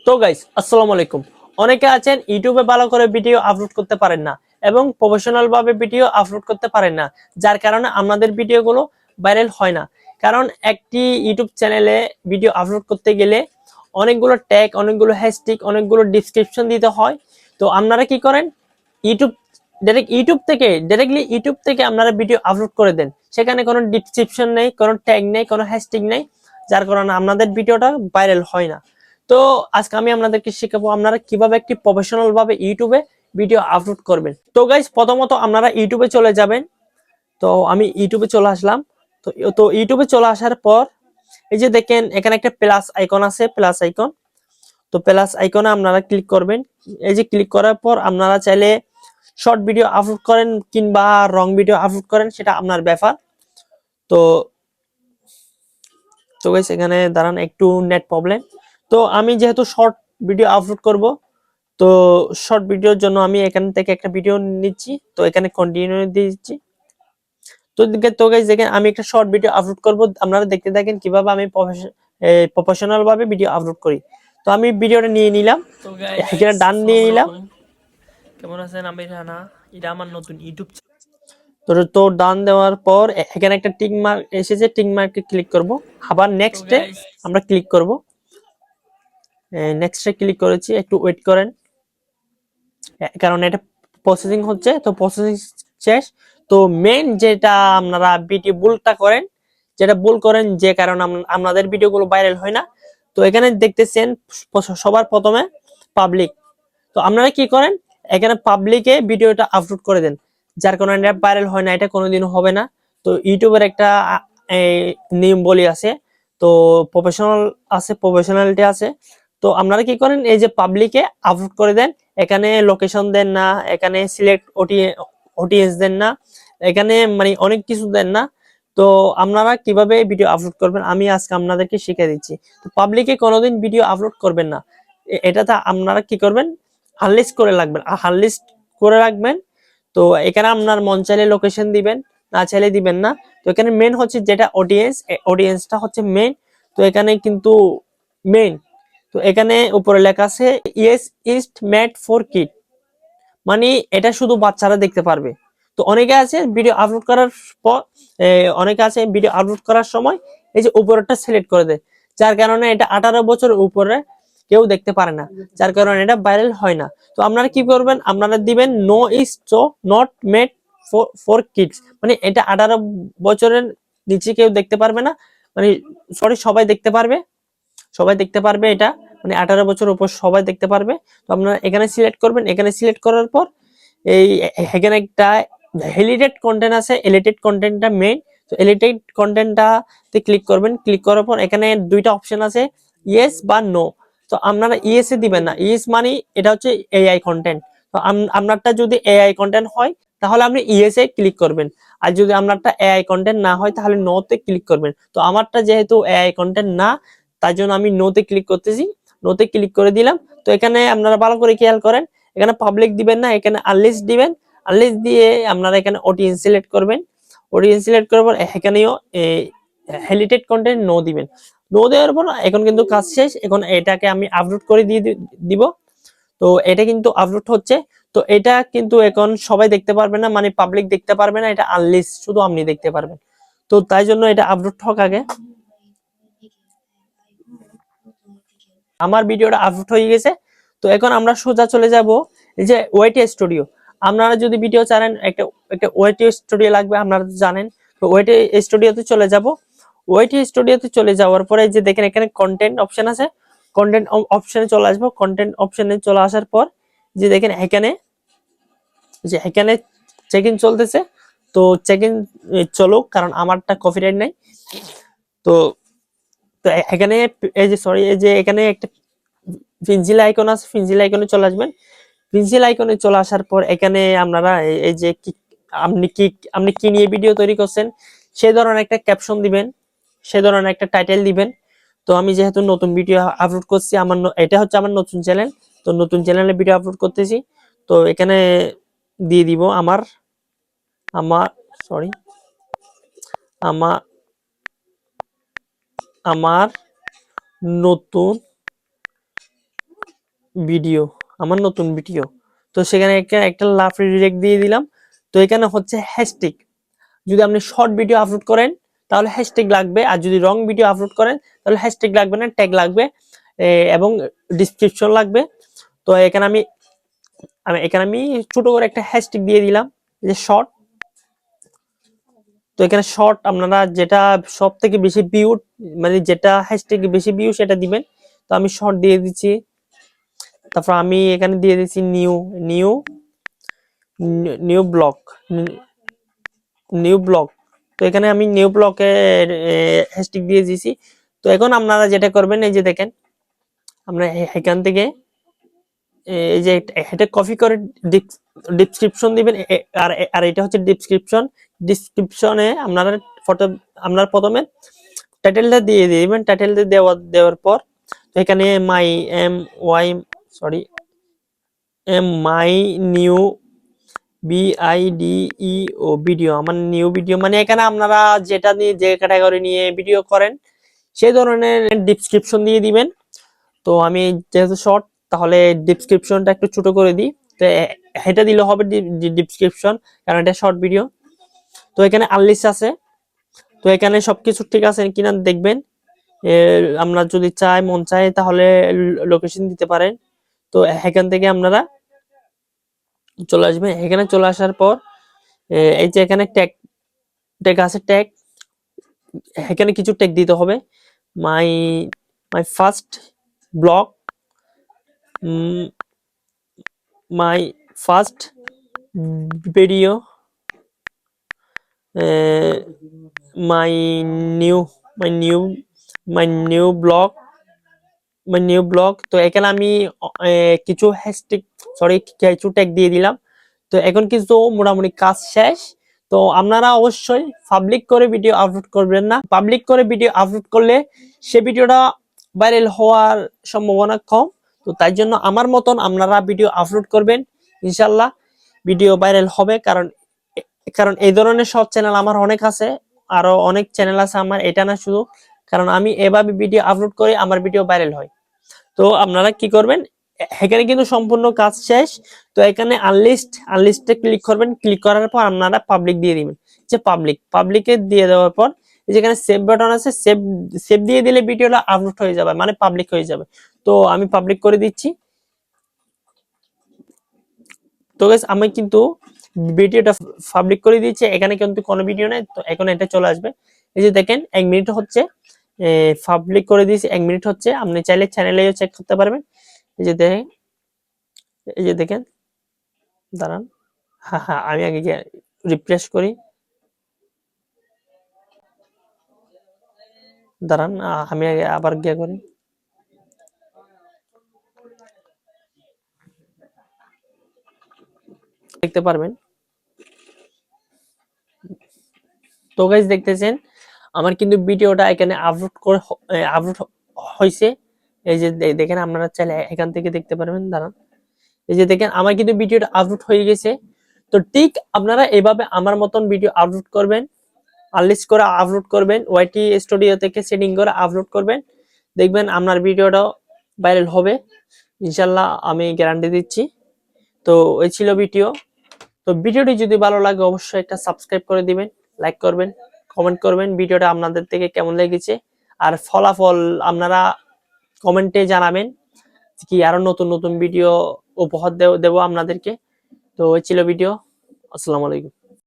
তো গাইস আসসালামু আলাইকুম। অনেকে আছেন ইউটিউবে ভালো করে ভিডিও আপলোড করতে পারেন না এবং প্রফেশনাল ভাবে ভিডিও আপলোড করতে পারেন না, যার কারণে আমাদের ভিডিওগুলো ভাইরাল হয় না। কারণ একটি ইউটিউব চ্যানেলে ভিডিও আপলোড করতে গেলে অনেকগুলো ট্যাগ, অনেকগুলো হ্যাশট্যাগ, অনেকগুলো ডেসক্রিপশন দিতে হয়। তো আপনারা কি করেন, ইউটিউব ডাইরেক্টলি ইউটিউব থেকে আপনারা ভিডিও আপলোড করে দেন, সেখানে কোনো ডেসক্রিপশন নেই, কোনো ট্যাগ নেই, কোনো হ্যাশট্যাগ নেই, যার কারণে আপনাদের ভিডিওটা ভাইরাল হয় না। তো আজকে আমি আপনাদেরকে শেখাবো আপনারা কিভাবে একটি প্রফেশনাল ভাবে ইউটিউবে ভিডিও আপলোড করবেন। তো গাইস প্রথমত আপনারা ইউটিউবে চলে যাবেন। তো আমি ইউটিউবে চলে আসলাম। তো তো ইউটিউবে চলে আসার পর এই যে দেখেন এখানে একটা প্লাস আইকন আছে, প্লাস আইকন। তো প্লাস আইকনে আপনারা ক্লিক করবেন। এই যে ক্লিক করার পর আপনারা চাইলে শর্ট ভিডিও আপলোড করেন কিংবা লং ভিডিও আপলোড করেন, সেটা আপনার ব্যাপার। তো তো গাইস এখানে দাঁড়ান, একটু নেট প্রবলেম। তো আমি যেহেতু শর্ট ভিডিও আপলোড করব, তো শর্ট ভিডিওর জন্য আমি এখান থেকে একটা ভিডিও নিচ্ছি। তো এখানে কন্টিনিউ দিয়ে দিচ্ছি। তো গাইস দেখেন আমি একটা শর্ট ভিডিও আপলোড করব, আপনারা দেখতে থাকেন কিভাবে আমি প্রফেশনাল ভাবে ভিডিও আপলোড করি। তো আমি ভিডিওটা নিয়ে নিলাম, তো গাইস এখানে ডান নিয়ে আসসালামু নিলাম। আলাইকুম, কেমন আছেন? আমি রানা, এটা আমার নতুন ইউটিউব তো তো ডান দেওয়ার পর এখানে একটা টিক মার্ক এসেছে, টিক মার্কে ক্লিক করব। আবার তো নেক্সটে গাইস আমরা ক্লিক করব। নেক্সটে ক্লিক করেছি, একটু ওয়েট করেন কারণ এটা প্রসেসিং হচ্ছে। তো প্রসেসিং শেষ। তো মেইন যেটা আপনারা ভিডিও ভুলটা করেন, যেটা ভুল করেন যে কারণে আপনাদের ভিডিওগুলো ভাইরাল হয় না, তো এখানে দেখতেছেন সবার প্রথমে পাবলিক। তো আপনারা কি করেন, এখানে পাবলিকে ভিডিওটা আপলোড করে দেন, যার কারণে এটা ভাইরাল হয় না, এটা কোনোদিনও হবে না। তো ইউটিউবের একটা এই নিয়ম বলি আছে, তো প্রফেশনাল আছে, প্রফেশনালিটি আছে। তো আপনারা কি করেন, এই যে পাবলিকে আপলোড করে দেন, এখানে লোকেশন দেন না, এখানে সিলেক্ট অডিয়েন্স দেন না, এখানে মানে অনেক কিছু দেন না। তো আপনারা কিভাবে ভিডিও আপলোড করবেন আমি আজকে আপনাদেরকে শিখিয়ে দিচ্ছি। তো পাবলিকে কোনোদিন ভিডিও আপলোড করবেন না, এটাতে আপনারা কি করবেন, আনলিস্ট করে রাখবেন, আনলিস্ট করে রাখবেন। তো এখানে আপনার মন চাইলে লোকেশন দিবেন, না চাইলে দিবেন না। তো এখানে মেন হচ্ছে যেটা অডিয়েন্স, অডিয়েন্সটা হচ্ছে মেন। তো এখানে কিন্তু মেন, তো এখানে উপরে লেখা আছে yes is made for kid, মানে এটা শুধু বাচ্চারা দেখতে পারবে। তো অনেকে আছে ভিডিও আপলোড করার পর অনেকে আছে ভিডিও আপলোড করার সময় এই যে উপরেরটা সিলেক্ট করে দেয়, যার কারণে এটা 18 বছর উপরে কেউ দেখতে পারে না, যার কারণে এটা ভাইরাল হয় না। তো আপনারা কি করবেন, আপনারা দিবেন no is so not made for kids, মানে এটা 18 বছরের নিচে কেউ দেখতে পারবে না, মানে সরি সবাই দেখতে পারবে, সবাই দেখতে পারবে এটা, মানে 18 বছর উপর সবাই দেখতে পারবে। তো আপনারা এখানে সিলেক্ট করবেন, এখানে সিলেক্ট করার পর এই এখানে একটা এলিটেড কন্টেন্ট আছে, এলিটেড কন্টেন্টটা মেইন। তো এলিটেড কন্টেন্টটাতে ক্লিক করবেন, ক্লিক করার পর এখানে দুইটা অপশন আছে, ইয়েস বা নো। তো আপনারা ইয়েস এ দিবেন না, ইয়েস মানে এটা হচ্ছে এআই কন্টেন্ট। তো আপনারটা যদি এআই কন্টেন্ট হয় তাহলে আপনি ইয়েস এ ক্লিক করবেন, আর যদি আপনারটা এআই কন্টেন্ট না হয় তাহলে নো তে ক্লিক করবেন। তো আমারটা যেহেতু এআই কন্টেন্ট না, তাই জন্য আমি নো তে ক্লিক করতেছি, নো তে ক্লিক করে দিলাম। তো এখানে আপনারা ভালো করে খেয়াল করেন, এখানে পাবলিক দিবেন না, এখানে আনলিস্ট দিবেন। আনলিস্ট দিয়ে আপনারা এখানে অডিয়েন্স সিলেক্ট করবেন, অডিয়েন্স সিলেক্ট করার পর এখানেও হেলিটেড কন্টেন্ট নো দিবেন। নো দেওয়ার পর এখন কিন্তু কাজ শেষ, এখন এটাকে আমি আপলোড করে দিয়ে দিব। তো এটা কিন্তু আপলোড হচ্ছে। তো এটা কিন্তু এখন সবাই দেখতে পারবে না, মানে পাবলিক দেখতে পারবে না, এটা আনলিস্ট শুধু আপনি দেখতে পারবেন। তো তাই জন্য এটা আপলোড হোক আগে। আমার ভিডিওটা আপলোড হয়ে গেছে। তো এখন আমরা সোজা চলে যাব এই যে ওয়েটি স্টুডিও। আপনারা যদি ভিডিও চান, একটা একটা ওয়েটি স্টুডিও লাগবে, আপনারা তো জানেন। তো ওয়েটি স্টুডিওতে চলে যাব। ওয়েটি স্টুডিওতে চলে যাওয়ার পরে যে দেখেন এখানে কন্টেন্ট অপশন আছে, কন্টেন্ট অপশনে চলে আসবো। কন্টেন্ট অপশনে চলে আসার পর যে দেখেন এখানে, যে এখানে চেক ইন চলতেছে। তো চেক ইন চলুক, কারণ আমারটা কপিরাইট নাই। তো তো এখানে এই যে সরি, এই যে এখানে একটা পেন্সিল আইকন আছে, পেন্সিল আইকনে চলে আসবেন। পেন্সিল আইকনে চলে আসার পর এখানে আপনারা এই যে আপনি কি নিয়ে ভিডিও তৈরি করছেন সেই ধরনের একটা ক্যাপশন দিবেন, সেই ধরনের একটা টাইটেল দিবেন। তো আমি যেহেতু নতুন ভিডিও আপলোড করছি, আমার এটা হচ্ছে আমার নতুন চ্যানেল, তো নতুন চ্যানেলে ভিডিও আপলোড করতেছি। তো এখানে দিয়ে দিব আমার আমার সরি আমার আমার নতুন ভিডিও, আমার নতুন ভিডিও। তো সেখানে একটা লাভ রিডাইরেক্ট দিয়ে দিলাম। তো এখানে হচ্ছে হ্যাশট্যাগ, যদি আপনি শর্ট ভিডিও আপলোড করেন তাহলে হ্যাশট্যাগ লাগবে, আর যদি লং ভিডিও আপলোড করেন তাহলে হ্যাশট্যাগ লাগবে না, ট্যাগ লাগবে এবং ডিসক্রিপশন লাগবে। তো এখানে আমি ছোট করে একটা হ্যাশট্যাগ দিয়ে দিলাম যে শর্ট। তো এখানে শর্ট আপনারা যেটা সব থেকে বেশি ভিউ, মানে যেটা হ্যাশট্যাগ বেশি ভিউ সেটা দিবেন। তো আমি শর্ট দিয়ে দিচ্ছি। তারপর আমি এখানে দিয়ে দিচ্ছি new new new blog, new blog. তো এখানে আমি নিউ ব্লকের হ্যাশট্যাগ দিয়ে দিয়েছি। তো এখন আপনারা যেটা করবেন, এই যে দেখেন, আমরা এখান থেকে এই যে এটা কপি করে ডেসক্রিপশন দিবেন। আর আর এটা হচ্ছে ডেসক্রিপশন। ডেসক্রিপশনে আপনারা প্রথমে টাইটেলটা দিয়ে দিবেন। টাইটেলটা দেওয়ার পর তো এখানে মাই নিউ BIDEO ভিডিও, আমার নিউ ভিডিও, মানে এখানে আপনারা যেটা নিয়ে যে ক্যাটাগরি নিয়ে ভিডিও করেন সেই ধরনের ডেসক্রিপশন দিয়ে দিবেন। তো আমি যেহেতু শর্ট, তাহলে ডেসক্রিপশনটা একটু ছোট করে দিই। তো এটা দিলে হবে ডেসক্রিপশন, কারণ এটা শর্ট ভিডিও। তো এখানে আনলিস্ট আছে। তো এখানে সবকিছু ঠিক আছে কিনা দেখবেন। আমরা যদি মন চাই তাহলে লোকেশন দিতে পারেন। তো এখান থেকে আপনারা চলে আসবেন। এখানে চলে আসার পর এই যে এখানে ট্যাগ ট্যাগ আছে, ট্যাগ, এখানে কিছু ট্যাগ দিতে হবে। My my first blog, my first video, my new my new my new blog, my new blog. তো এখানে আমি কিছু হ্যাশট্যাগ কিছু ট্যাগ দিয়ে দিলাম। তো এখন কিন্তু মোটামুটি কাজ শেষ। তো আপনারা অবশ্যই পাবলিক করে ভিডিও আপলোড করবেন না। পাবলিক করে ভিডিও আপলোড করলে সে ভিডিওটা ভাইরাল হওয়ার সম্ভাবনা কম। তো তাই জন্য আমার মতন আপনারা ভিডিও আপলোড করবেন, ইনশাল্লাহ ভিডিও ভাইরাল হবে। কারণ কারণ এই ধরনের সব চ্যানেল আমার অনেক আছে, আরো অনেক চ্যানেল আছে আমার, এটা না শুধু। কারণ আমি এভাবে ভিডিও আপলোড করে আমার ভিডিও ভাইরাল হয়। তো আপনারা কি করবেন, এখানে কিন্তু সম্পূর্ণ কাজ শেষ। তো এখানে আনলিস্টে ক্লিক করবেন। ক্লিক করার পর আপনারা পাবলিক দিয়ে দিবেন। যে পাবলিকে দিয়ে দেওয়ার পর যেখানে সেভ বাটন আছে, সেভ সেভ দিয়ে দিলে ভিডিওটা আপলোড হয়ে যাবে, মানে পাবলিক হয়ে যাবে। তো আমি পাবলিক করে দিচ্ছি। তো গাইস আমি কিন্তু ভিডিওটা পাবলিক করে দিয়েছি, এখানে কিন্তু কোনো ভিডিও নাই। তো এখন এটা চলে আসবে। এই যে দেখেন 1 মিনিট হচ্ছে, পাবলিক করে দিয়েছি, 1 মিনিট হচ্ছে। আপনি চাইলে চ্যানেলেও চেক করতে পারবেন। এই যে দেখেন, এই যে দেখেন, দাঁড়ান, হ্যাঁ হ্যাঁ, আমি আগে গিয়ে রিফ্রেশ করি। দাঁড়ান, আমি আগে আবার গিয়ে করি। দেখতে পারবেন। তো গাইস দেখতেছেন আমার কিন্তু ভিডিওটা এখানে আপলোড হয়েছে। এই যে দেখেন, আপনারা চাইলে এখান থেকে দেখতে পারবেন। দাঁড়ান, এই যে দেখেন আমার কিন্তু ভিডিওটা আপলোড হয়ে গেছে। তো ঠিক আপনারা এভাবে আমার মতন ভিডিও আপলোড করবেন, আনলিস্ট করে আপলোড করবেন, ওয়াইটি স্টুডিও থেকে সেটিং করে আপলোড করবেন, দেখবেন আপনার ভিডিওটাও ভাইরাল হবে, ইনশাল্লাহ আমি গ্যারান্টি দিচ্ছি। তো এই ছিল ভিডিও। তো ভিডিওটি যদি ভালো লাগে অবশ্যই একটা সাবস্ক্রাইব করে দিবেন, লাইক করবেন, কমেন্ট করবেন ভিডিওটা আপনাদের থেকে কেমন লেগেছে। আর ফলাফল আপনারা কমেন্টে জানাবেন কি আরো নতুন নতুন ভিডিও উপহার দেব আপনাদেরকে। তো এই ছিল ভিডিও। আসসালামু আলাইকুম।